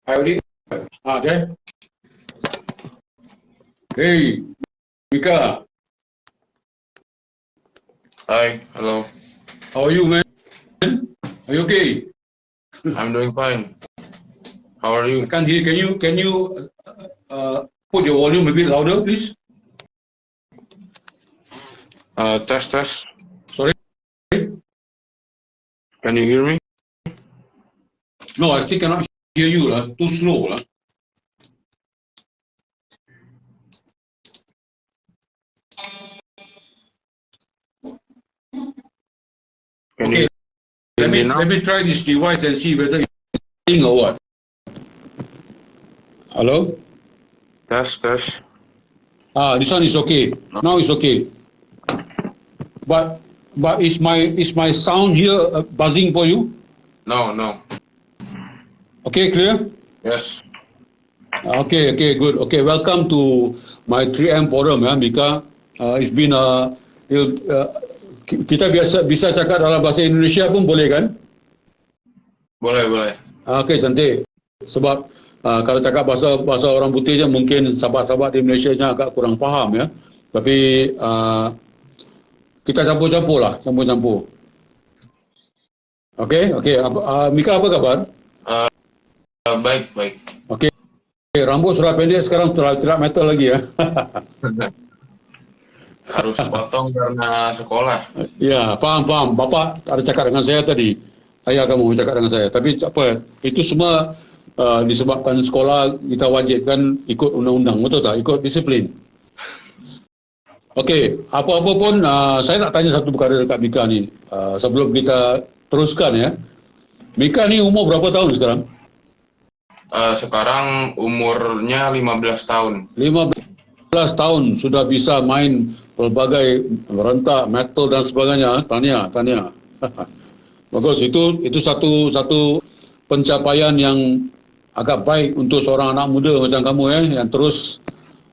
I already. There. Hey, Mika, Hi, hello. how are you, man? Are you okay? I'm doing fine. How are I you? can't hear. Can you put your volume a bit louder, please? Test. Sorry. Can you hear me? No, I still cannot hear you, lah. Too slow, lah. Can Okay, you hear me now? let me try this device and see whether it's working or what. Hello? Test. This one is okay. Now it's okay. But is my sound here buzzing for you? No. Okay, clear? Yes. Okay, good. Okay, welcome to my 3M forum, ya, Mika. It's been kita bisa cakap dalam bahasa Indonesia pun boleh kan? Boleh. Okay, cantik. Sebab kalau cakap bahasa orang putih je mungkin sahabat-sahabat di Malaysia agak kurang faham, ya. Tapi kita campur-campur lah, campur-campur. Okay. Mika, apa kabar? Baik. Okay, rambut sudah pendek sekarang tidak metal lagi, ya. Harus potong karena sekolah. Ya, faham. Bapak ada cakap dengan saya tadi. Ayah kamu cakap dengan saya. Tapi apa? Itu semua disebabkan sekolah kita wajibkan ikut undang-undang, betul tak? Ikut disiplin. Okey, apa-apa pun saya nak tanya satu perkara dekat Mika ni. Sebelum kita teruskan, ya. Mika ni umur berapa tahun sekarang? Sekarang umurnya 15 tahun. 15 tahun sudah bisa main pelbagai rentak, metal dan sebagainya. Tahniah. Bagus, itu satu pencapaian yang agak baik untuk seorang anak muda macam kamu, yang terus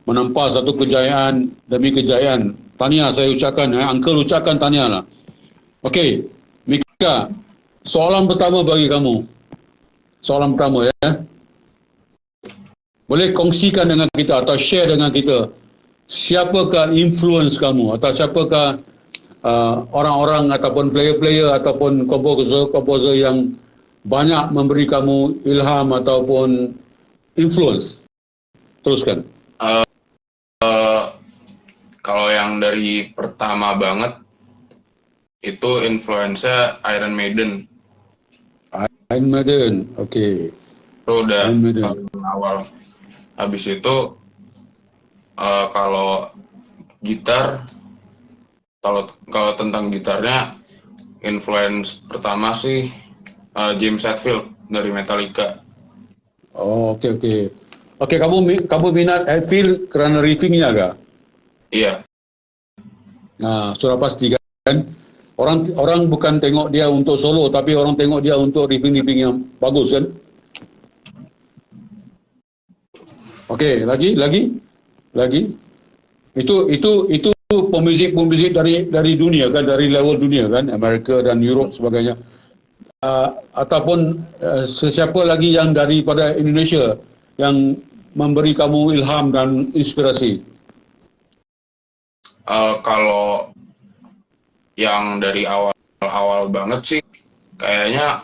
menempa satu kejayaan demi kejayaan. Tahniah saya ucapkan, uncle ucapkan tahniah lah. Okey, Mika, soalan pertama bagi kamu. Soalan pertama, ya. Boleh kongsikan dengan kita atau share dengan kita siapakah influence kamu atau siapakah orang-orang ataupun player-player ataupun komposer yang banyak memberi kamu ilham ataupun influence. Teruskan. Kalau yang dari pertama banget itu influence-nya Iron Maiden. Okey. Itu udah awal. Habis itu kalau gitar, kalau tentang gitarnya, influence pertama sih James Hetfield dari Metallica. Oh, okey. Okey, kamu minat Hetfield kerana riffingnya kah? Iya. Nah, sudah pasti kan. Orang bukan tengok dia untuk solo, tapi orang tengok dia untuk riffing yang bagus, kan? Okey, lagi. Itu pemuzik dari dunia kan, dari level dunia kan, Amerika dan Europe sebagainya. Ataupun sesiapa lagi yang daripada Indonesia yang memberi kamu ilham dan inspirasi. Kalau yang dari awal banget sih, kayaknya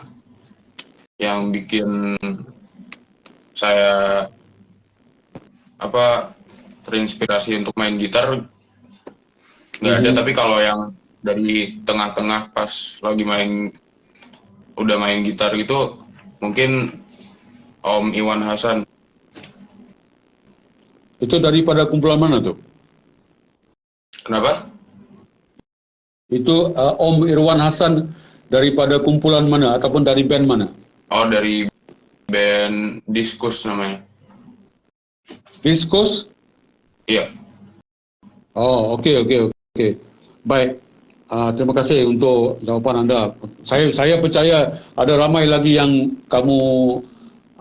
yang bikin saya terinspirasi untuk main gitar nggak ada, tapi kalau yang dari tengah-tengah pas lagi udah main gitar gitu, mungkin Om Iwan Hasan. Itu daripada kumpulan mana tuh? Kenapa? Itu Om Irwan Hasan daripada kumpulan mana ataupun dari band mana? Oh, dari band Diskus namanya. Diskus? Iya. Oh, okey. Baik. Terima kasih untuk jawapan anda. Saya percaya ada ramai lagi yang kamu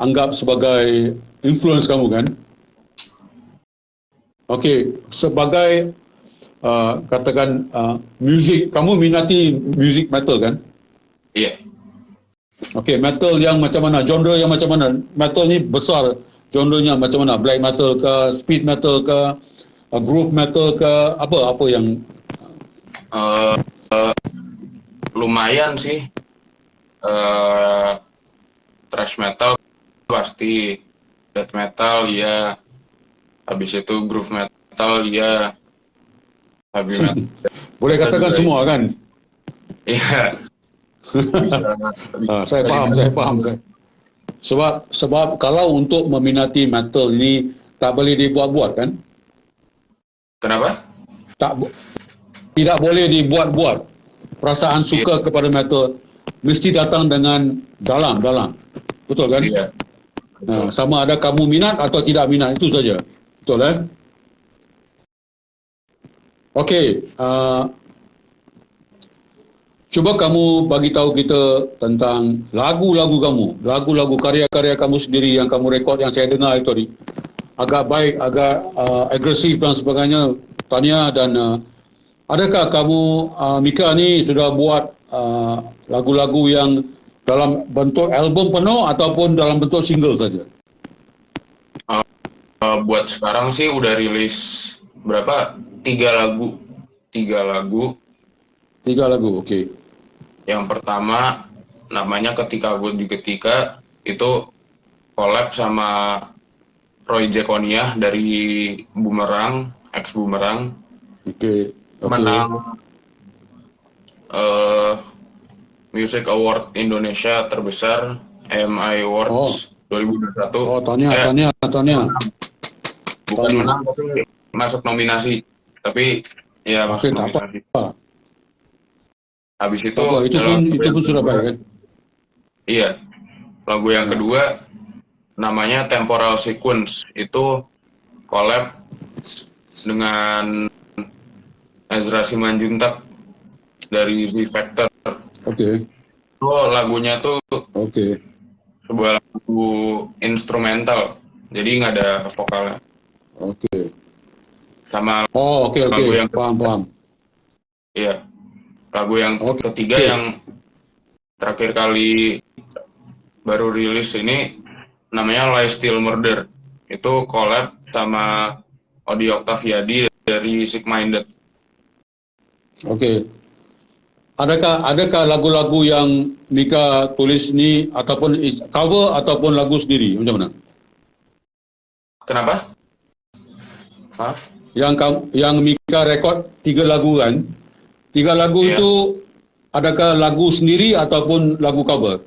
anggap sebagai influence kamu, kan? Okey, sebagai katakan muzik, kamu minati muzik metal, kan? Iya. Okey, metal yang macam mana? Genre yang macam mana? Metal ni besar. Genrenya macam mana? Black metal ke, speed metal ke, groove metal ke, apa yang Eh, lumayan sih. Eh, thrash metal pasti, death metal ya, habis itu groove metal ya, heavy metal boleh katakan juga semua ya. kan? Iya, bisa, Saya bisa faham, saya dibilang faham. semua. Sebab kalau untuk meminati metal ini tak boleh dibuat-buat kan? Kenapa? Tak tidak boleh dibuat-buat. Perasaan Iya, suka kepada metal mesti datang dengan dalam. Betul kan? iya, betul. Sama ada kamu minat atau tidak minat, itu saja. Betul eh? Okey, cuba kamu bagi tahu kita tentang lagu-lagu kamu, lagu-lagu karya-karya kamu sendiri yang kamu rekod yang saya dengar itu tadi. Agak baik, agak agresif dan sebagainya, Tania, dan adakah kamu Mika ni sudah buat lagu-lagu yang dalam bentuk album penuh ataupun dalam bentuk single saja? Buat sekarang sih udah rilis berapa? 3 lagu. 3 lagu. 3 lagu, okey. Yang pertama namanya Ketika Aku Ketika, itu collab sama Roy Jekonia dari Bumerang, ex Bumerang. Okey. Menang Music Award Indonesia terbesar, AMI Awards 2021. Oh, Tania. Bukan menang tapi masuk nominasi. Tapi ya masuk Okey, tak nominasi. apa. Habis itu Tak apa, itu pun sudah baik kan? Iya. Lagu yang kedua namanya Temporal Sequence, itu collab dengan Ezra Simanjuntak dari Z Factor. Okey. Itu lagunya tuh Okey. sebuah lagu instrumental, jadi nggak ada vokalnya. Okey. Sama Okey. lagu yang Faham. iya, lagu yang ketiga Okey. yang terakhir kali baru rilis ini namanya Lie Still Murder. Itu collab sama Odi Octaviadi dari Sick Minded. Okey. Adakah lagu-lagu yang Mika tulis ni ataupun cover ataupun lagu sendiri, macam mana? Kenapa? Hah? Yang Mika rekod 3 lagu kan? 3 lagu Iya. itu adakah lagu sendiri ataupun lagu cover?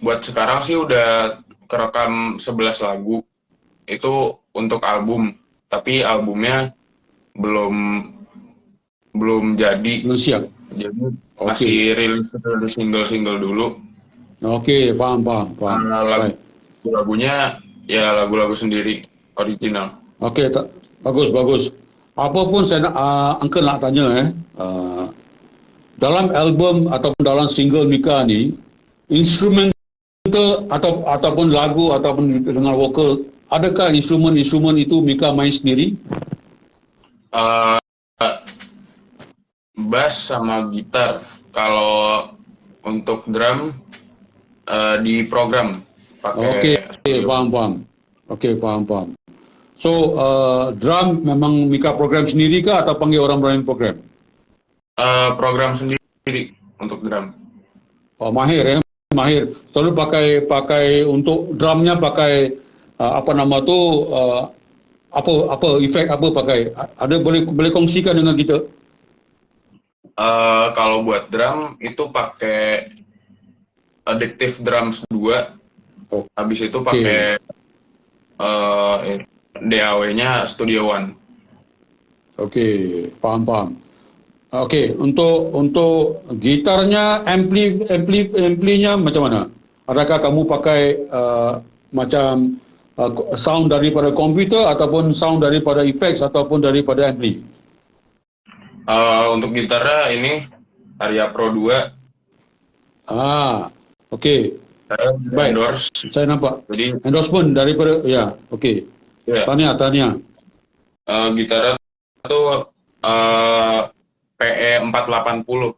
Buat sekarang sih udah kerekam 11 lagu. Itu untuk album, tapi albumnya belum jadi. Belum siap. Jadi masih rilis single-single dulu. Okey, faham. Baik. Lagunya ya lagu-lagu sendiri, original. Okey, bagus. Apa pun saya Uncle nak tanya dalam album ataupun dalam single Mika ni, instrumental ataupun lagu ataupun dengan vokal, adakah instrumen itu Mika main sendiri? Bass sama gitar. Kalau untuk drum di program pakai Faham. Okey, faham. So, drum memang Mika program sendiri ke atau panggil orang lain program? Program sendiri untuk drum. Oh, mahir. Selalu pakai untuk drumnya pakai apa nama tu, apa efek apa pakai? Ada boleh kongsikan dengan kita? Kalau buat drum itu pakai Addictive Drums 2. Habis itu pakai DAW-nya Studio One. Okey, faham. Okey, untuk gitarnya, amplinya macam mana? Adakah kamu pakai macam sound daripada komputer ataupun sound daripada effects ataupun daripada ampli? Untuk gitarnya ini Aria Pro 2. Okey. Saya endorse. Saya nampak. Jadi endorsement daripada okey. Ya. Tania. Gitarnya itu PE 480.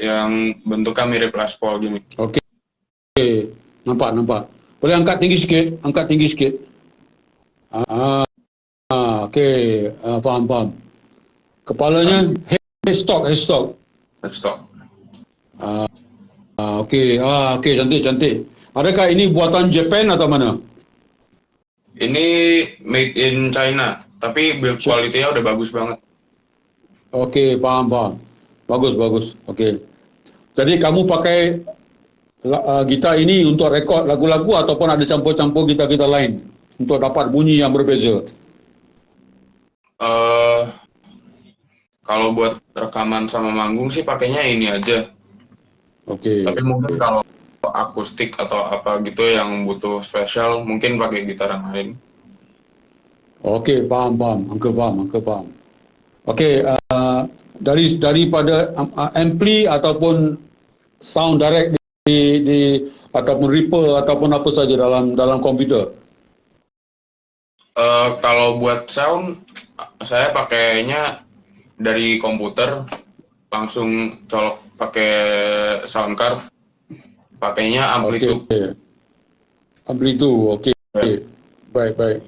yang bentuknya mirip Les Paul gini. Okey. Nampak. Boleh angkat tinggi sikit. Okey. Faham. Kepalanya headstock. Headstock. Okey, cantik. Adakah ini buatan Jepang atau mana? Ini made in China, tapi build quality-nya udah bagus banget. Okey, faham. Bagus. Okey. Jadi kamu pakai gitar ini untuk rekod lagu-lagu ataupun ada campur-campur gitar-gitar lain untuk dapat bunyi yang berbeza? Kalau buat rekaman sama manggung sih pakainya ini aja. Okey. Tapi mungkin kalau akustik atau apa gitu yang butuh spesial, mungkin pakai gitar yang lain. Okey, faham. Angka faham. Okey, daripada ampli ataupun sound direct di ataupun Reaper ataupun apa saja dalam komputer. Kalau buat sound, saya pakainya dari komputer, langsung colok pakai sound card, pakainya Amplitude. Amplitude, okey. Ya. Baik.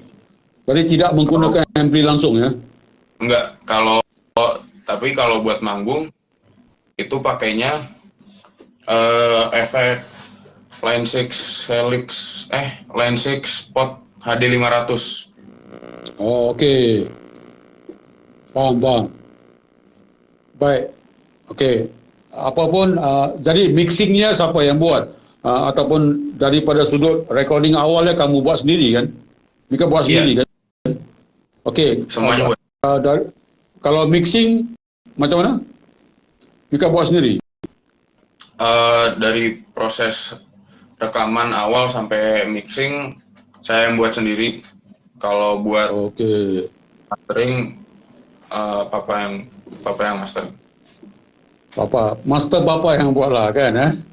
Jadi tidak menggunakan ampli langsung ya? Enggak, tapi kalau buat manggung itu pakainya efek Line 6 Spot HD 500. Oh, okey. Faham. Baik. Okey. Apapun, jadi mixingnya siapa yang buat? Ataupun daripada sudut recording awalnya kamu buat sendiri kan? Mika buat sendiri kan? Okey. Semuanya buat. Kalau mixing macam mana? Mika buat sendiri? Dari proses rekaman awal sampai mixing saya yang buat sendiri. Kalau buat mastering papa yang mastering. Master papa yang buat lah kan.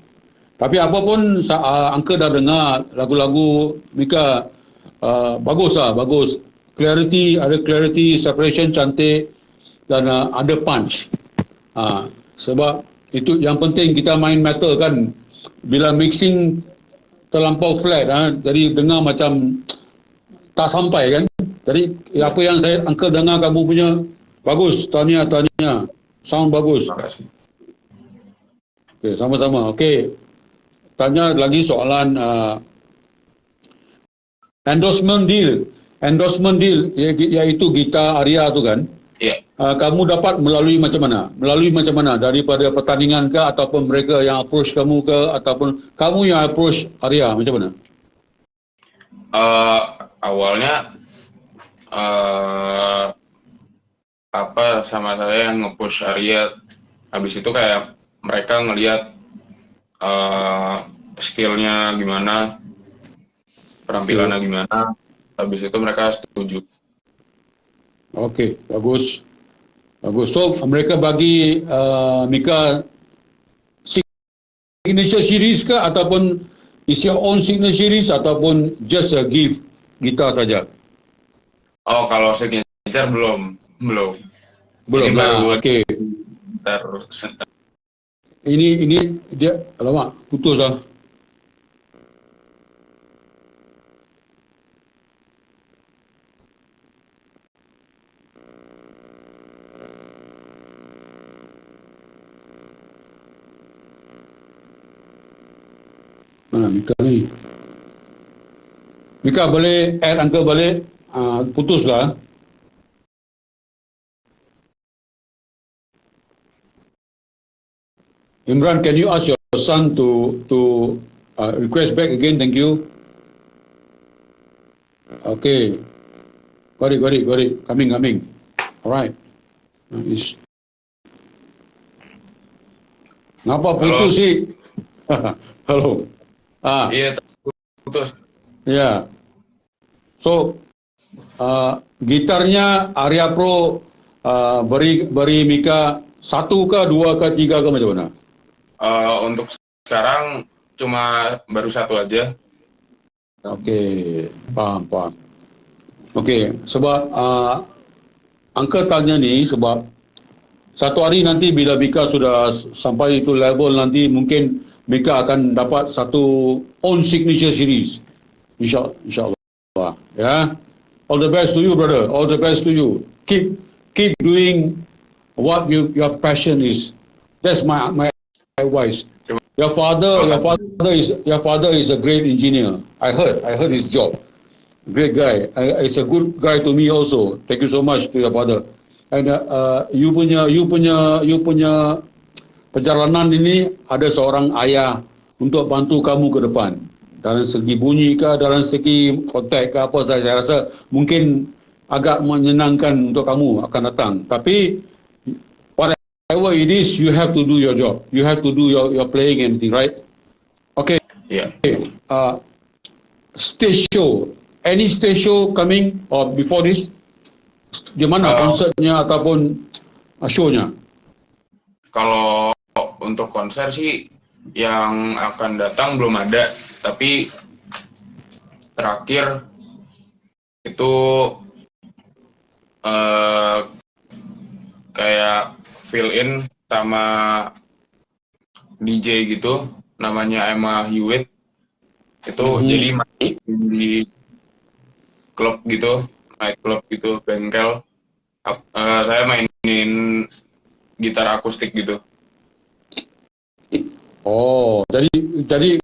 Tapi apapun Angka dah dengar lagu-lagu Mika bagus. Ada clarity, separation cantik dan ada punch. Sebab itu yang penting kita main metal kan. Bila mixing terlampau flat, jadi dengar macam tak sampai kan. Jadi apa yang Angka dengar kamu punya bagus. Tahniah. Sound bagus. Terima kasih. Okey, sama-sama. Okey. Tanya lagi soalan endorsement deal iaitu gitar Aria tu kan. Iya. Kamu dapat melalui macam mana? Daripada pertandingan ke ataupun mereka yang approach kamu ke ataupun kamu yang approach Aria macam mana? Awalnya sama saya yang nge-push Aria. Habis itu kayak mereka ngelihat skillnya gimana, penampilannya gimana. Habis itu mereka setuju. Okey, bagus. So mereka bagi Mika signature series ke ataupun is your own signature series ataupun just a gift gitar saja? Oh, kalau signature belum. Belum lah. Okey. Ini dia alamak putus lah. Mana Mika ni? Mika boleh add Angka balik? Putus lah. Imran, can you ask your son to request back again? Thank you. Okay. Got it. Coming. Alright. Kenapa putus sih? Halo. Iya, putus. Ya. So, gitarnya Aria Pro beri Mika 1 ke 2 ke 3 ke macam mana? Untuk sekarang cuma baru 1 aja. Okey, faham. Okey, sebab Angka tanya ni sebab satu hari nanti bila Mika sudah sampai itu level nanti mungkin Mika akan dapat satu own signature series. InsyaAllah. Ya. All the best to you, brother. All the best to you. Keep doing what your passion is. That's my advice. Your father is a great engineer. I heard his job. Great guy. It's a good guy to me also. Thank you so much to your father. And you punya perjalanan ini ada seorang ayah untuk bantu kamu ke depan. Dalam segi bunyi ke, dalam segi kontak ke apa, saya rasa mungkin agak menyenangkan untuk kamu akan datang. Tapi whatever it is, you have to do your job. You have to do your playing and everything, right? Okay. Yeah. Stage show. Any stage show coming or before this? Di mana konsernya ataupun show-nya? Kalau untuk konser sih yang akan datang belum ada, tapi terakhir itu kayak fill in sama DJ gitu, namanya Emma Hewitt. Itu jadi main di klub gitu, night club gitu, bengkel. Saya mainin gitar akustik gitu. Oh, jadi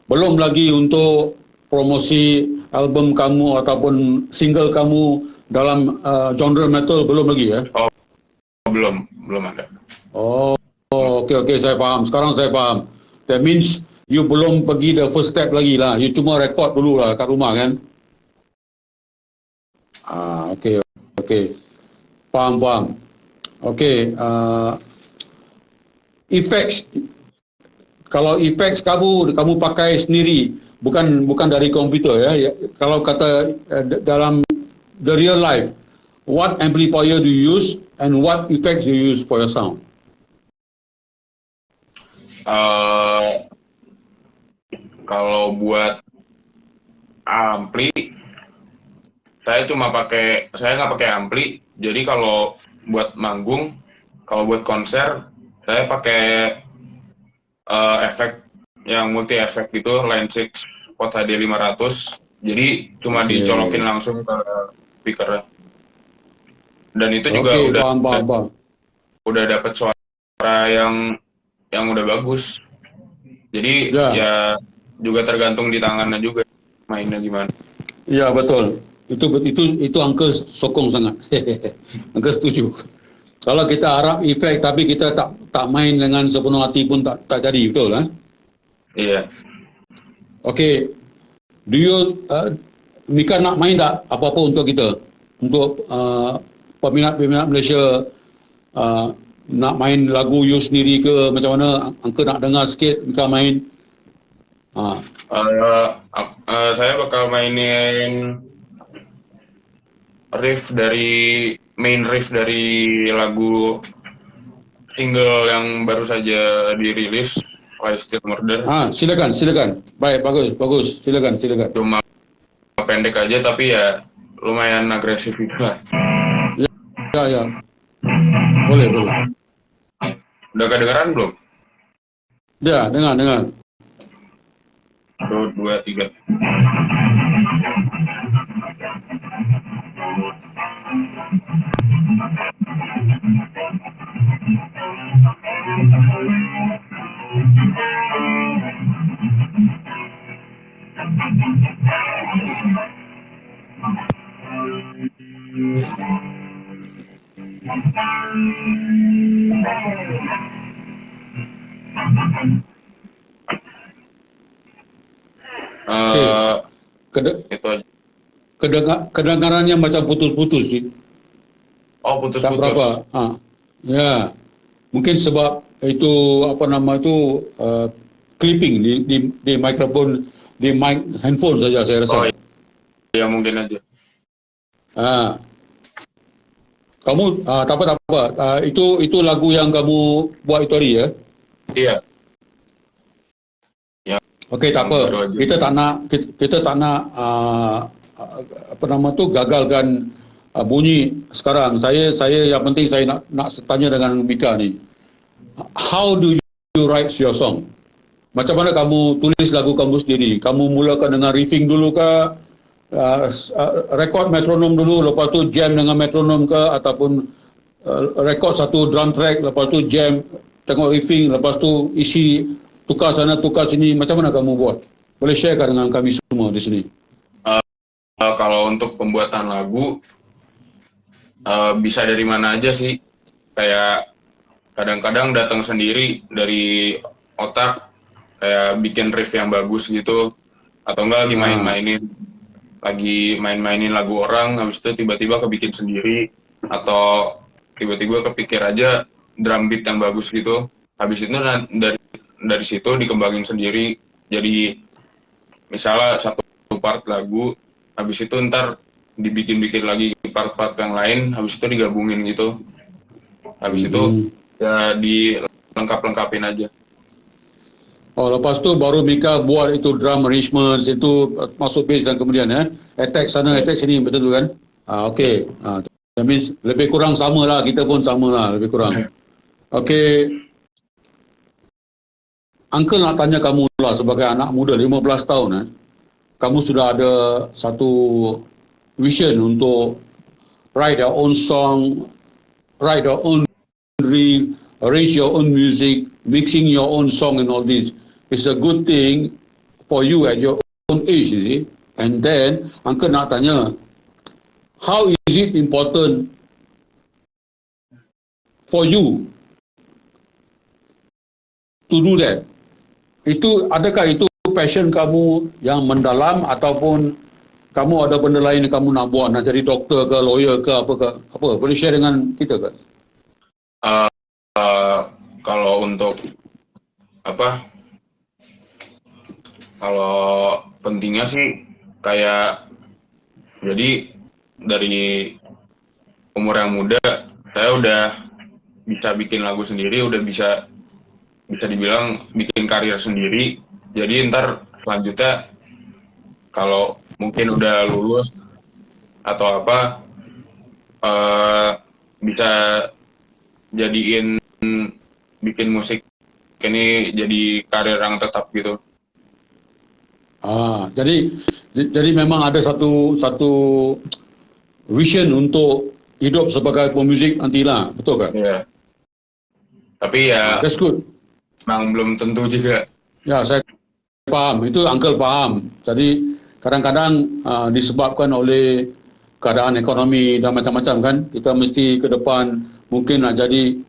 belum lagi untuk promosi album kamu ataupun single kamu dalam genre metal, belum lagi ya? Oh, belum ada. Oh, okay, saya faham. Sekarang saya faham. That means you belum pergi the first step lagi lah. You cuma record dulu lah kat rumah kan? Okay. Faham. Okay, effects. Kalau effects kamu pakai sendiri, bukan dari komputer ya. Kalau kata dalam the real life, what amplifier do you use and what effects do you use for your sound? Kalau buat ampli, saya nggak pakai ampli. Jadi kalau buat manggung, kalau buat konser, saya pakai efek yang multi efek gitu, Line 6 Pod HD 500. Jadi cuma dicolokin langsung ke speaker. Dan itu juga udah dapat suara yang udah bagus. Jadi ya juga tergantung di tangannya juga mainnya gimana. Ya betul. Itu Uncle sokong sangat. Uncle setuju. Kalau kita harap efek tapi kita tak main dengan sepenuh hati pun tak jadi, betul lah. Iya. Okay. Do you Mika nak main tak apa-apa untuk kita? Untuk peminat-peminat Malaysia nak main lagu you sendiri ke macam mana? Uncle nak dengar sikit Mika main. Saya bakal mainin main riff dari lagu single yang baru saja dirilis, Why Still Murder. Silakan. Baik, bagus. Silakan. Cuma pendek aja tapi ya lumayan agresif gitu lah. Ya. Boleh. Udah kedengeran belum? Ya, dengar. 1, 2, 3. Itu aja. Kedengarannya macam putus-putus sih. Oh, putus-putus. Tak berapa. Ya. Mungkin sebab itu clipping di mikrofon, di mic handphone saja saya rasa. Oh, iya mungkin aja. Kamu tak apa. Itu lagu yang kamu buat itu hari ya? Iya. Okey, tak apa. Kita tak nak gagalkan bunyi sekarang. Saya yang penting saya nak tanya dengan Mika ni. How do you write your song? Macam mana kamu tulis lagu kamu sendiri? Kamu mulakan dengan riffing dulu ke? Rekod metronom dulu, lepas tu jam dengan metronom ke? Ataupun rekod satu drum track, lepas tu jam, tengok riffing, lepas tu isi, tukar sana, tukar sini. Macam mana kamu buat? Boleh sharekan dengan kami semua di sini. Kalau untuk pembuatan lagu, bisa dari mana aja sih. Kayak kadang-kadang datang sendiri dari otak, kayak bikin riff yang bagus gitu, atau enggak lagi main-mainin lagu orang, habis itu tiba-tiba kebikin sendiri, atau tiba-tiba kepikir aja drum beat yang bagus gitu, habis itu dari situ dikembangin sendiri. Jadi misalnya satu part lagu, habis itu ntar dibikin-bikin lagi part-part yang lain, habis itu digabungin gitu, habis itu ya dilengkap-lengkapin aja. Oh, lepas tu baru Mika buat itu drum arrangement, itu masuk bass dan kemudian attack sana, attack sini, betul tu kan? Okay. That means lebih kurang sama lah, kita pun sama lah, lebih kurang. Okay. Uncle nak tanya kamu lah sebagai anak muda, 15 tahun. Kamu sudah ada satu vision untuk write your own song, write your own reel, arrange your own music, mixing your own song and all this. It's a good thing for you at your own age, you see. And then, Uncle nak tanya, how is it important for you to do that? Adakah itu passion kamu yang mendalam ataupun kamu ada benda lain yang kamu nak buat, nak jadi doktor ke, lawyer ke, apa ke? Apa? Boleh share dengan kita ke? Kalau untuk kalau pentingnya sih kayak, jadi dari umur yang muda saya udah bisa bikin lagu sendiri, udah bisa dibilang bikin karir sendiri. Jadi ntar selanjutnya kalau mungkin udah lulus atau apa, bisa jadiin bikin musik ini jadi karir yang tetap gitu. Jadi memang ada satu vision untuk hidup sebagai pemuzik nantilah, betul kan? Iya. Tapi ya, that's good. Memang belum tentu juga. Ya, saya faham. Itu Uncle faham. Jadi kadang-kadang disebabkan oleh keadaan ekonomi dan macam-macam kan, kita mesti ke depan mungkin nak jadi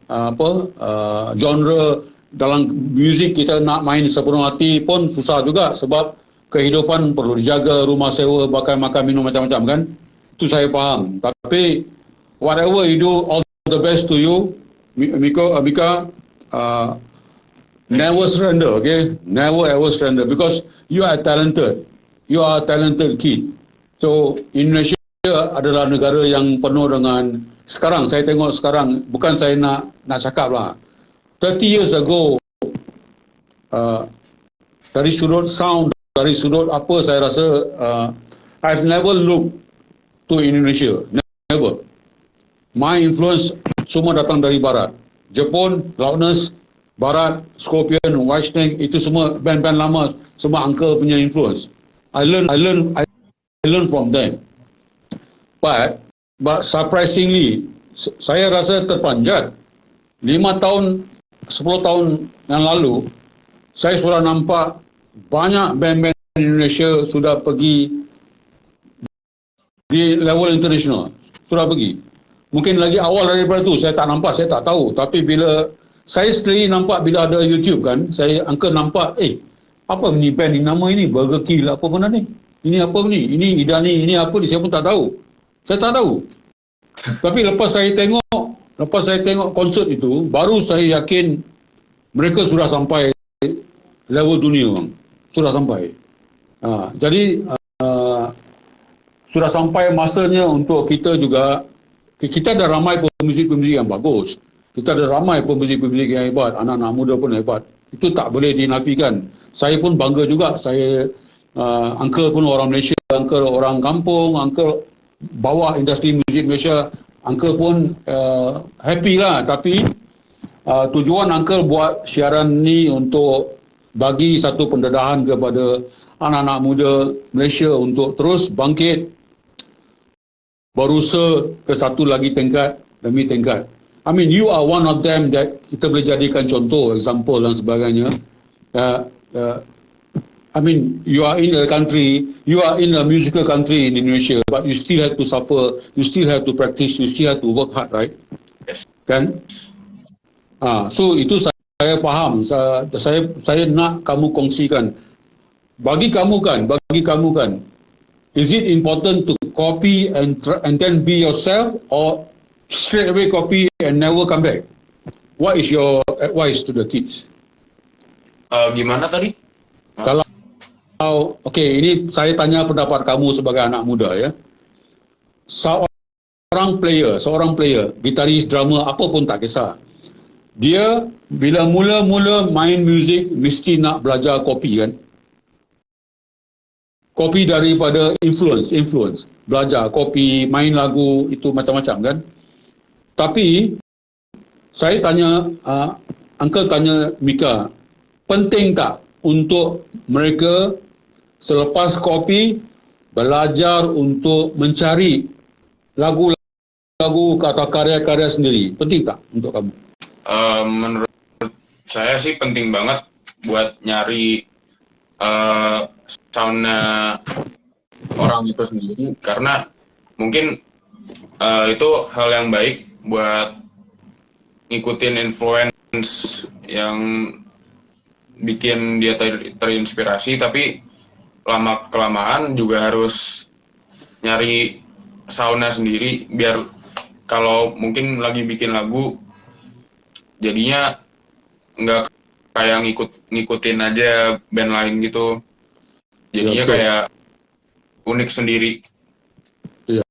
genre dalam muzik kita nak main sepenuh hati pun susah juga sebab kehidupan perlu dijaga, rumah sewa, makan minum macam-macam kan. Itu saya faham. Tapi whatever you do, all the best to you, Mika. Never surrender, okay? Never ever surrender because you are talented. You are a talented kid. So Indonesia adalah negara yang penuh dengan, sekarang saya tengok sekarang, bukan saya nak cakap lah, 30 years ago, dari sudut sound, dari sudut apa, saya rasa I've never looked to Indonesia, never. My influence semua datang dari Barat. Jepun, Loudness, Barat, Scorpion, Whitesnake, itu semua band-band lama, semua Uncle punya influence. I learn from them. But surprisingly, saya rasa terpanjat. 5 tahun, 10 tahun yang lalu, saya sudah nampak banyak band-band Indonesia sudah pergi di level international. Sudah pergi. Mungkin lagi awal daripada itu, saya tak nampak, saya tak tahu. Tapi bila saya sendiri nampak, bila ada YouTube kan, saya Uncle nampak, apa ni band ni, nama ini Burger Kill, apa benda ni? Ini apa ni? Ini Idani, ini apa ni? Saya pun tak tahu. Saya tak tahu. Tapi lepas saya tengok konsert itu, baru saya yakin mereka sudah sampai level dunia, bang. Sudah sampai. Jadi sudah sampai masanya untuk kita juga. Kita ada ramai pemuzik-pemuzik yang bagus. Kita ada ramai pemuzik-pemuzik yang hebat. Anak-anak muda pun hebat. Itu tak boleh dinafikan. Saya pun bangga juga. Saya Uncle pun orang Malaysia, Uncle orang kampung, Uncle bawa industri muzik Malaysia. Uncle pun happy lah, tapi tujuan Uncle buat siaran ni untuk bagi satu pendedahan kepada anak-anak muda Malaysia untuk terus bangkit, berusaha ke satu lagi tingkat demi tingkat. I mean, you are one of them that kita boleh jadikan contoh, example dan sebagainya. I mean, you are in a country, you are in a musical country in Indonesia, but you still have to suffer, you still have to practice, you still have to work hard, right? Yes. Kan? So itu saya faham. Saya nak kamu kongsikan. Bagi kamu kan, is it important to copy and then be yourself, or straight away copy and never come back? What is your advice to the kids? Gimana tadi? Kalau okey, ini saya tanya pendapat kamu sebagai anak muda ya. Seorang player, gitaris, drummer, apa pun tak kisah. Dia bila mula-mula main muzik mesti nak belajar copy kan? Copy daripada influence. Belajar copy, main lagu, itu macam-macam kan? Tapi saya tanya, Uncle tanya Mika, penting tak untuk mereka selepas kopi belajar untuk mencari lagu-lagu atau karya-karya sendiri? Penting tak untuk kamu? Menurut saya sih penting banget buat nyari soundnya orang itu sendiri, karena mungkin itu hal yang baik buat ngikutin influence yang bikin dia terinspirasi, tapi lama-kelamaan juga harus nyari soundnya sendiri, biar kalau mungkin lagi bikin lagu jadinya nggak kayak ngikutin aja band lain gitu, jadinya ya, kayak unik sendiri. Ya.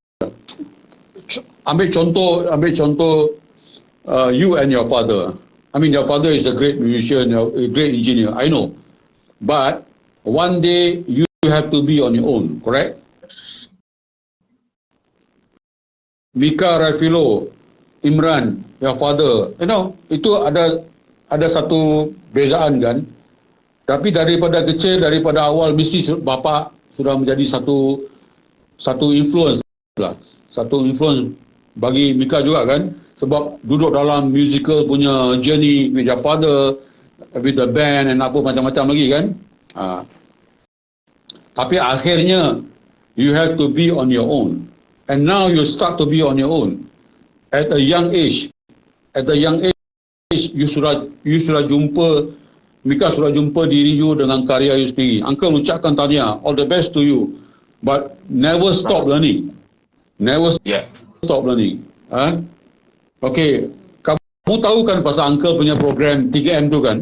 Ambil contoh you and your father. I mean, your father is a great musician, a great engineer, I know. But one day you have to be on your own, correct? Mika, Rafilo, Imran, your father, itu ada satu bezaan kan. Tapi daripada kecil, daripada awal mesti bapa sudah menjadi satu influence lah. Satu influence bagi Mika juga kan. Sebab duduk dalam musical punya journey with your father, with the band and apa macam-macam lagi kan. Tapi akhirnya you have to be on your own. And now you start to be on your own. At a young age, you sudah jumpa, Mika sudah jumpa diri you dengan karya you sendiri. Uncle ucapkan tahniah, all the best to you. But never stop learning. Never stop learning. Okey, kamu tahu kan pasal Uncle punya program 3M tu kan?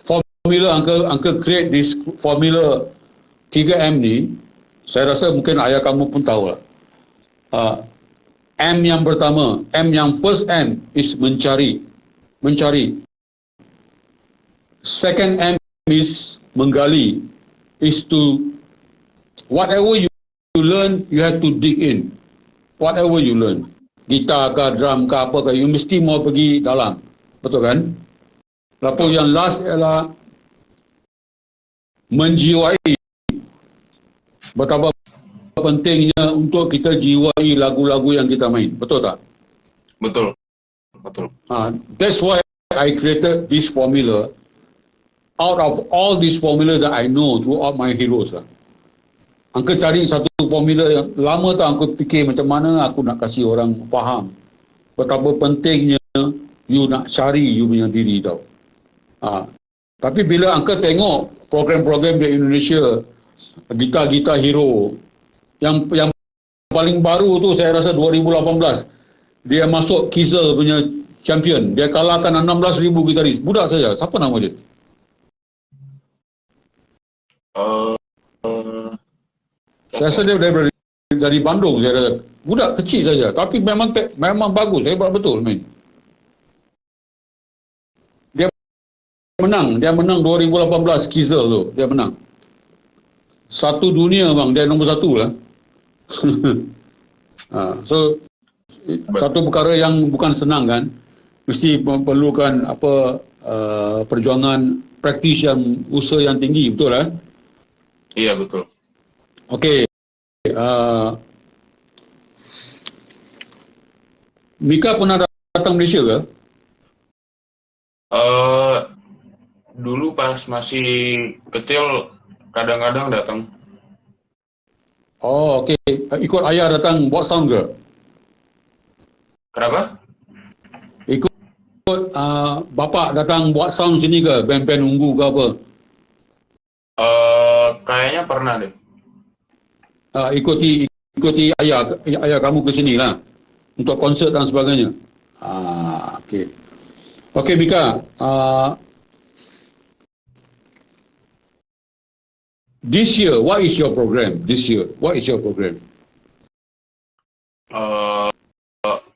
Formula Uncle create this formula 3M ni, saya rasa mungkin ayah kamu pun tahu lah. M yang pertama, first M is mencari. Second M is menggali, is to whatever you learn, you have to dig in. Whatever you learn, gitar ke, drum ke, apa ke, you mesti mau pergi dalam. Betul kan? Lalu yang last ialah menjiwai. Betapa pentingnya untuk kita jiwai lagu-lagu yang kita main. Betul tak? Betul. That's why I created this formula. Out of all these formula that I know throughout my heroes, Uncle cari satu formula yang lama tak Uncle fikir macam mana aku nak kasih orang faham betapa pentingnya you nak cari you punya diri tau. Tapi bila Uncle tengok program-program di Indonesia, gitar-gitar hero yang paling baru tu saya rasa 2018 dia masuk Kizel punya champion, dia kalahkan 16,000 gitaris, budak saja. Siapa nama dia? Saya rasa dia dari Bandung, saya rasa. Budak kecil saja, tapi memang bagus, hebat betul main. Dia menang 2018 Kizel tu, dia menang. satu dunia bang, dia nombor satu lah. So satu perkara yang bukan senang kan, mesti memerlukan perjuangan praktis yang usaha yang tinggi, betul lah. Iya betul. Okey, Mika pernah datang Malaysia ke? Dulu pas masih kecil kadang-kadang datang. Oh, okey. Ikut ayah datang buat sound ke? Kenapa? Ikut bapak datang buat sound sini ke? Band-band Unggu ke apa? Kayaknya pernah deh. Ikuti ayah kamu ke sini lah untuk konsert dan sebagainya. Okey. Okey Mika, this year, what is your program?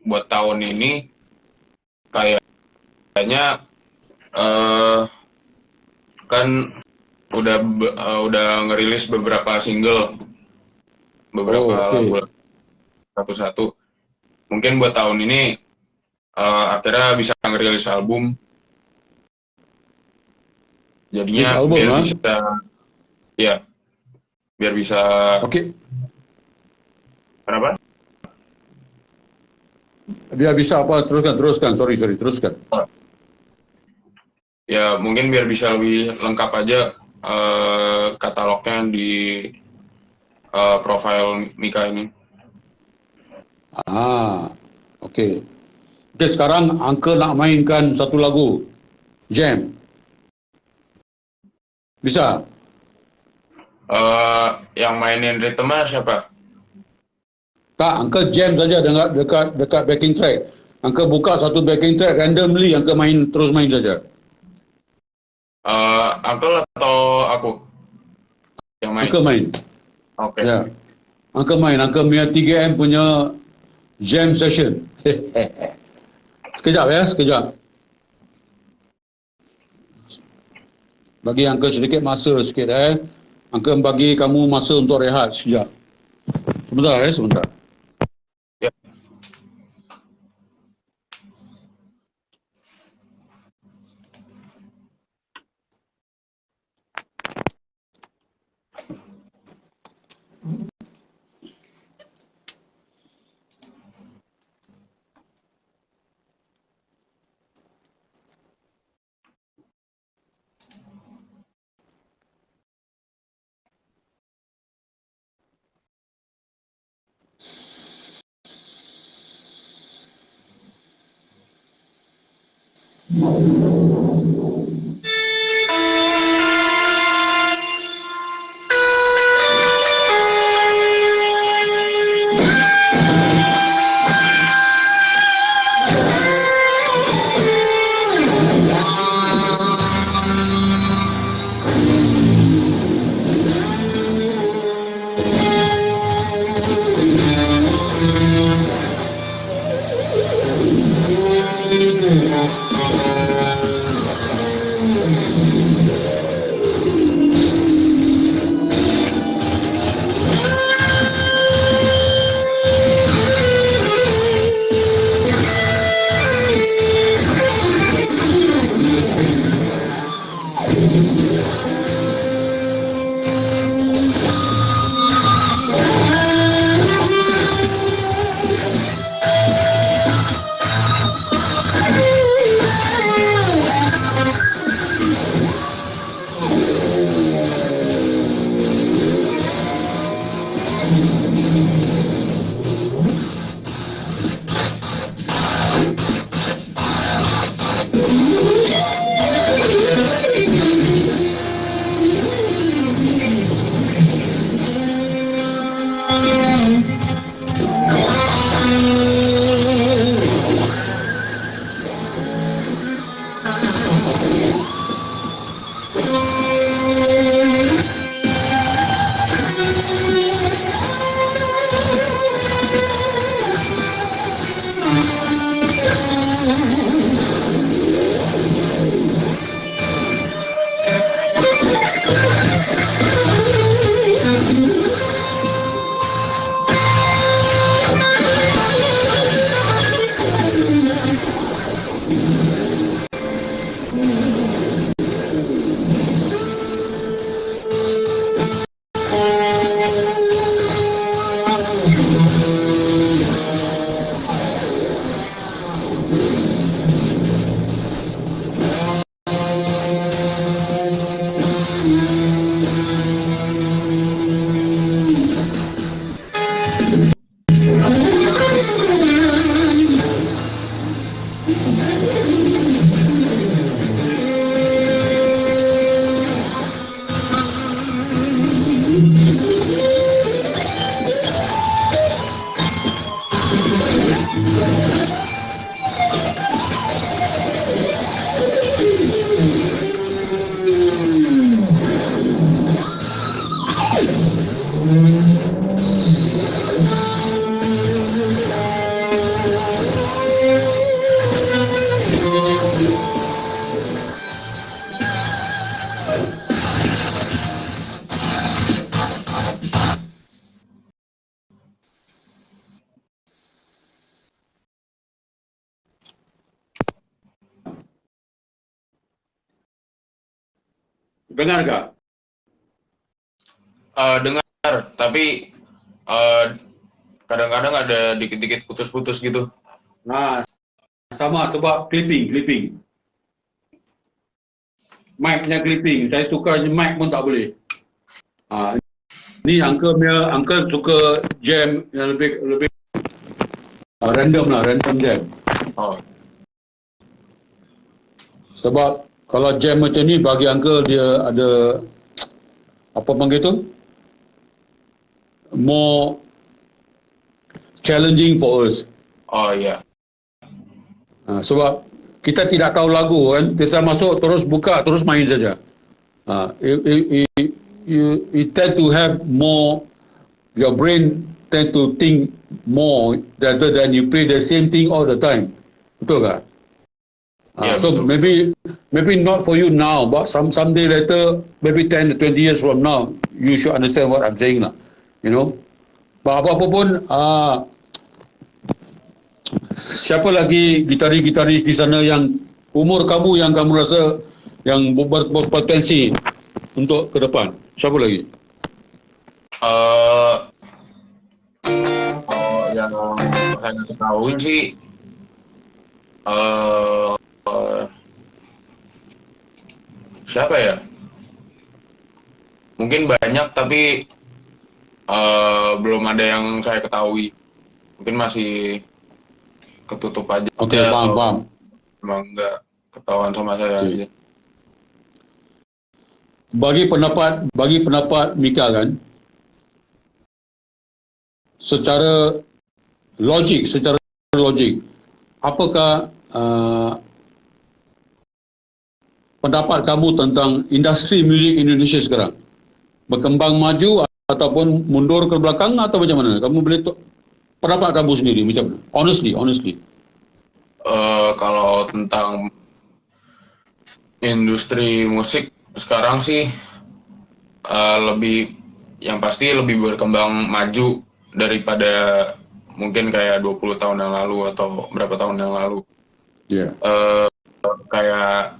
Buat tahun ini kayaknya kan udah ngerilis beberapa single, lagu satu-satu. Mungkin buat tahun ini akhirnya bisa ngerilis album. Jadinya biar bisa. Okey. Kenapa? Biar bisa apa? Teruskan. Sorry, teruskan. Ya mungkin biar bisa lebih lengkap aja katalognya di profile Mika ini. Okey. Okey, sekarang Angka nak mainkan satu lagu. Jam. Bisa? Yang mainin ritmenya siapa? Tak, Angka jam saja dekat backing track. Angka buka satu backing track randomly, Angka terus main saja. Uncle atau aku? Yang main? Angka main. Oke. Ya. Angka main. Angka punya 3M punya jam session. Sekejap. Bagi Angka sedikit masa sikit. Angka bagi kamu masa untuk rehat sekejap. Sebentar. Ya. Dengar tak? Dengar, tapi kadang-kadang ada dikit-dikit putus-putus gitu. Nah, sama sebab clipping. Mic-nya clipping. Saya tukar mic pun tak boleh. Ni uncle suka jam yang lebih random jam. Oh, Sebab kalau jam macam ni bagi uncle dia ada apa panggil tu? More challenging for us. oh iya. Sebab kita tidak tahu lagu kan, kita masuk terus buka terus main saja. You tend to have more, your brain tend to think more rather than you play the same thing all the time. Betul tak? Yeah, So betul. maybe not for you now, but someday later, maybe 10 to 20 years from now, you should understand what I'm saying lah. You know? But apa-apa pun, siapa lagi gitaris-gitaris di sana yang umur kamu yang kamu rasa yang berpotensi untuk ke depan? Siapa lagi? Yang saya ketahui sih siapa ya? Mungkin banyak tapi belum ada yang saya ketahui. Mungkin masih ketutup aja. Oke, paham. Emang nggak ketahuan sama saya aja. Bagi pendapat Mika kan, secara logik, apakah pendapat kamu tentang industri muzik Indonesia sekarang? Berkembang maju ataupun mundur ke belakang atau macam mana? Kamu boleh pendapat kamu sendiri macam mana? Honestly. Kalau tentang industri musik sekarang sih yang pasti lebih berkembang maju daripada mungkin kayak 20 tahun yang lalu atau berapa tahun yang lalu. Yeah. Kayak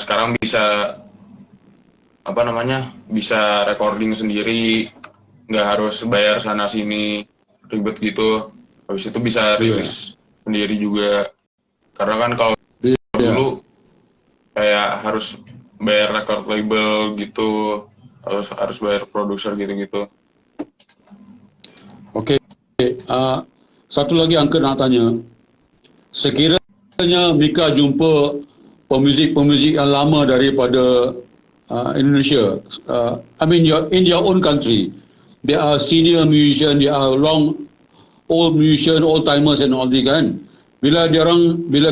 sekarang bisa bisa recording sendiri, nggak harus bayar sana sini ribet gitu. Habis itu bisa rilis sendiri juga. Karena kan kalau dulu kayak harus bayar record label gitu, harus bayar produser gitu-gitu. Okey. Satu lagi Uncle nak tanya. Sekiranya Mika jumpa pemuzik-pemuzik yang lama daripada Indonesia, I mean in your own country, there are senior musician, there are old musician, old timers and all that kan. Bila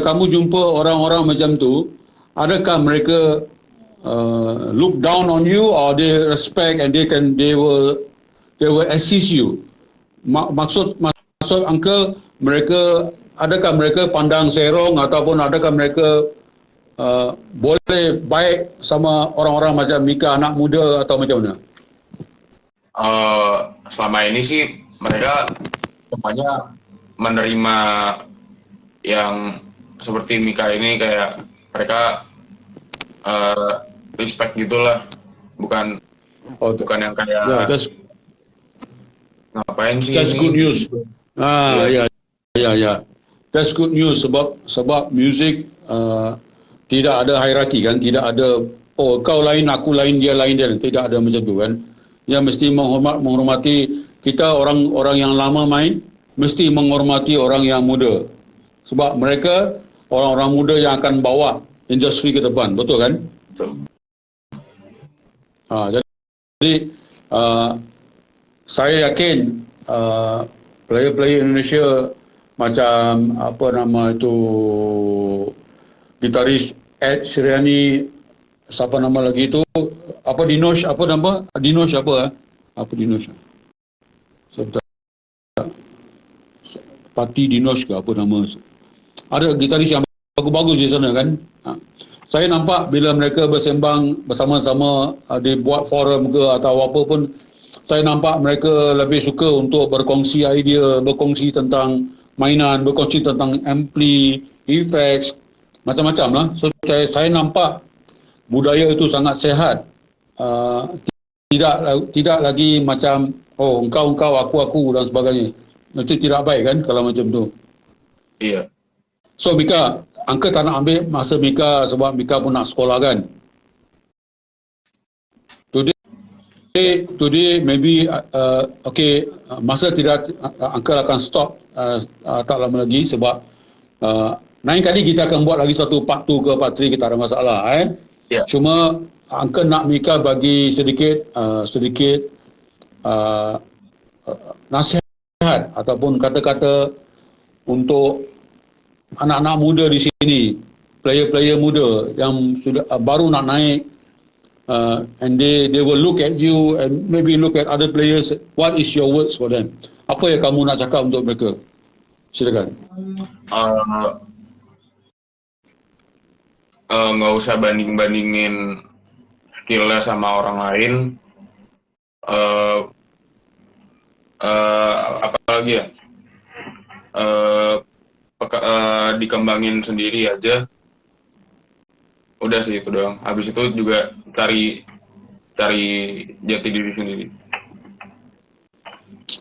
kamu jumpa orang-orang macam tu, adakah mereka look down on you or they respect and they will assist you? Maksud Uncle, adakah mereka pandang serong ataupun adakah mereka boleh baik sama orang-orang macam Mika, anak muda atau macam mana? Selama ini sih mereka semuanya menerima yang seperti Mika ini, kayak mereka respect gitulah, bukan yang kayak ngapain sih that's ini? Good news. Ya. That's good news sebab music tidak ada hierarki kan, tidak ada kau lain, aku lain, dia lain, tidak ada macam tu kan. Dia mesti menghormati kita, orang yang lama main mesti menghormati orang yang muda. Sebab mereka orang-orang muda yang akan bawa industri ke depan, betul kan? Betul. Jadi saya yakin player-player Indonesia macam apa nama itu gitaris Ed Siriani, siapa nama lagi itu, apa Dinosh, apa nama Dinosh apa Dinosh, sebentar, Pati Dinosh ke apa nama, ada gitaris yang bagus-bagus di sana kan. Saya nampak bila mereka bersembang bersama-sama, dia buat forum ke atau apa pun, saya nampak mereka lebih suka untuk berkongsi idea, berkongsi tentang mainan, berkongsi tentang ampli, effects, macam-macam lah. So saya nampak budaya itu sangat sehat. Tidak lagi macam engkau aku dan sebagainya. Itu tidak baik kan kalau macam tu. Iya. So Mika, Angka tak nak ambil masa Mika sebab Mika pun nak sekolah kan. Today maybe masa tidak Angka akan stop tak lama lagi sebab lain kali kita akan buat lagi satu part 2 ke part 3, kita ada masalah Yeah. Cuma Angka nak Mika bagi sedikit nasihat ataupun kata-kata untuk anak-anak muda di sini, player-player muda yang sudah baru nak naik, and they will look at you and maybe look at other players. What is your words for them? Apa yang kamu nak cakap untuk mereka? Silakan. Nggak usah banding-bandingin skillnya sama orang lain. Apalagi ya, dikembangin sendiri aja. Udah sih itu doang. Habis itu juga cari jati diri sendiri.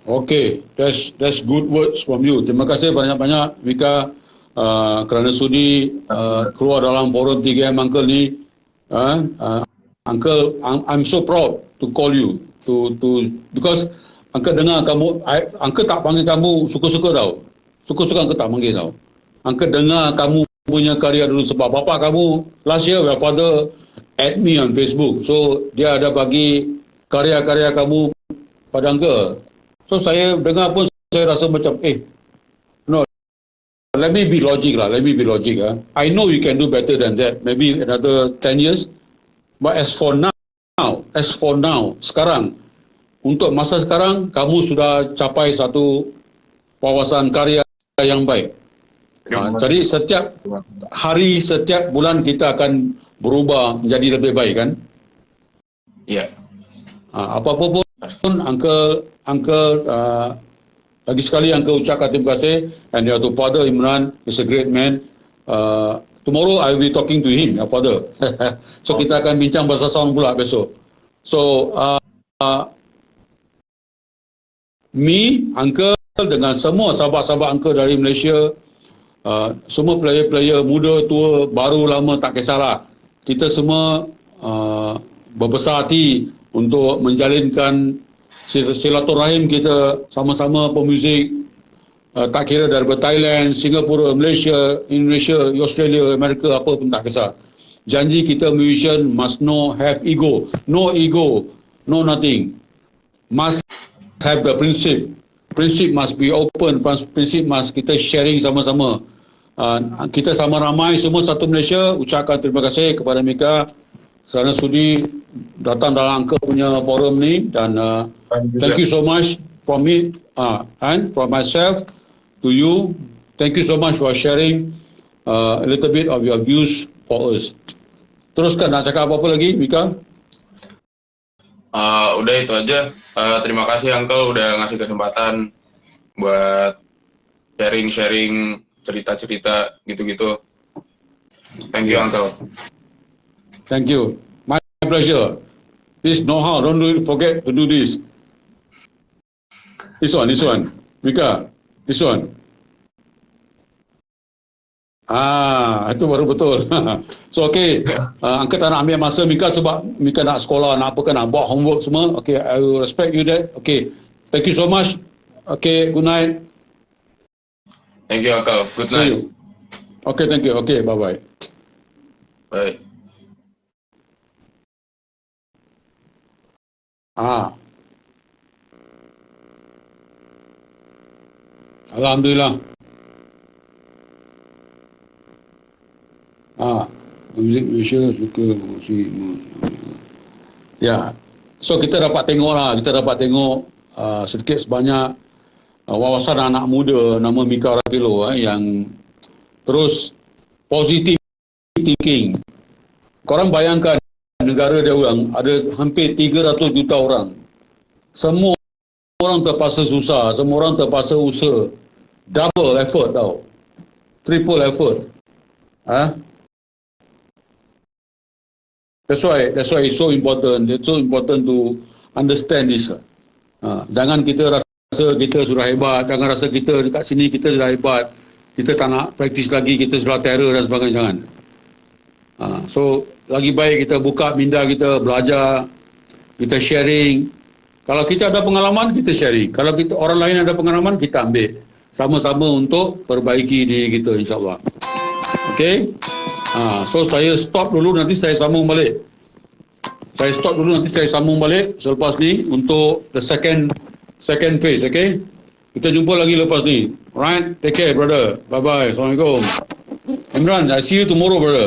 Okay, that's good words from you. Terima kasih banyak-banyak Mika kerana sudi keluar dalam forum 3M Uncle ni. Uncle, I'm so proud to call you to because Uncle dengar kamu, Uncle tak panggil kamu suka-suka tau. Suka-suka Uncle tak panggil tau. Uncle dengar kamu punya karya dulu sebab bapa kamu last year your father add me on Facebook. So dia ada bagi karya-karya kamu pada Uncle. So saya dengar pun saya rasa macam no, let me be logic. I know you can do better than that. Maybe another 10 years. But as for now, sekarang, untuk masa sekarang, kamu sudah capai satu wawasan karya yang baik. Jadi setiap hari, setiap bulan kita akan berubah menjadi lebih baik kan? Iya. Apa-apa pun, Uncle, lagi sekali Uncle ucapkan terima kasih. And your father Imran is a great man. Tomorrow I will be talking to him, your father. So kita akan bincang bahasa sound pula besok. So me, Uncle dengan semua sahabat-sahabat Uncle dari Malaysia, semua player-player muda, tua, baru, lama, tak kisahlah. Kita semua berbesar hati untuk menjalinkan silaturahim kita sama-sama pemuzik, tak kira dari Thailand, Singapura, Malaysia, Indonesia, Australia, Amerika, apa pun tak kisah. Janji kita musician must not have ego. No ego, no nothing. Must have the principle. Prinsip must be open. Prinsip must kita sharing sama-sama. Kita sama ramai semua satu Malaysia ucapkan terima kasih kepada Mika kerana sudi datang dalam Uncle punya forum ni dan thank you so much from me and from myself to you. Thank you so much for sharing a little bit of your views for us. Teruskan, nak cakap apa-apa lagi Mika? Udah itu aja. Terima kasih Uncle udah ngasih kesempatan buat sharing cerita-cerita gitu-gitu. Thank you Uncle. Thank you. My pleasure. Please know how. Don't forget to do this. This one. Mika, this one. Itu baru betul. So okay, Uncle tak nak ambil masa Mika sebab Mika nak sekolah, nak apa kan, nak buat homework semua. Okay, I will respect you that. Okay, thank you so much. Okay, good night. Thank you Uncle. Good night. Okay, thank you. Okay, bye-bye. Bye. Alhamdulillah. Muzik Malaysia suka musik. Ya. So kita dapat tengok sedikit sebanyak wawasan anak muda nama Mika Rapilo yang terus positive thinking. Korang bayangkan negara dia orang ada hampir 300 juta orang. Semua orang terpaksa susah, semua orang terpaksa usaha. Double effort tau. Triple effort. That's why it's so important. It's so important to understand this. Jangan kita rasa kita sudah hebat, jangan rasa kita dekat sini kita sudah hebat, kita tak nak praktis lagi, kita sudah terror dan sebagainya, jangan. So lagi baik kita buka minda kita, belajar, kita sharing. Kalau kita ada pengalaman, kita sharing. Kalau kita orang lain ada pengalaman, kita ambil. Sama-sama untuk perbaiki diri kita, insyaAllah. Okay? So saya stop dulu, nanti saya sambung balik. Selepas ni untuk the second phase, okay? Kita jumpa lagi lepas ni. Alright? Take care, brother. Bye-bye. Assalamualaikum. Imran, I see you tomorrow, brother.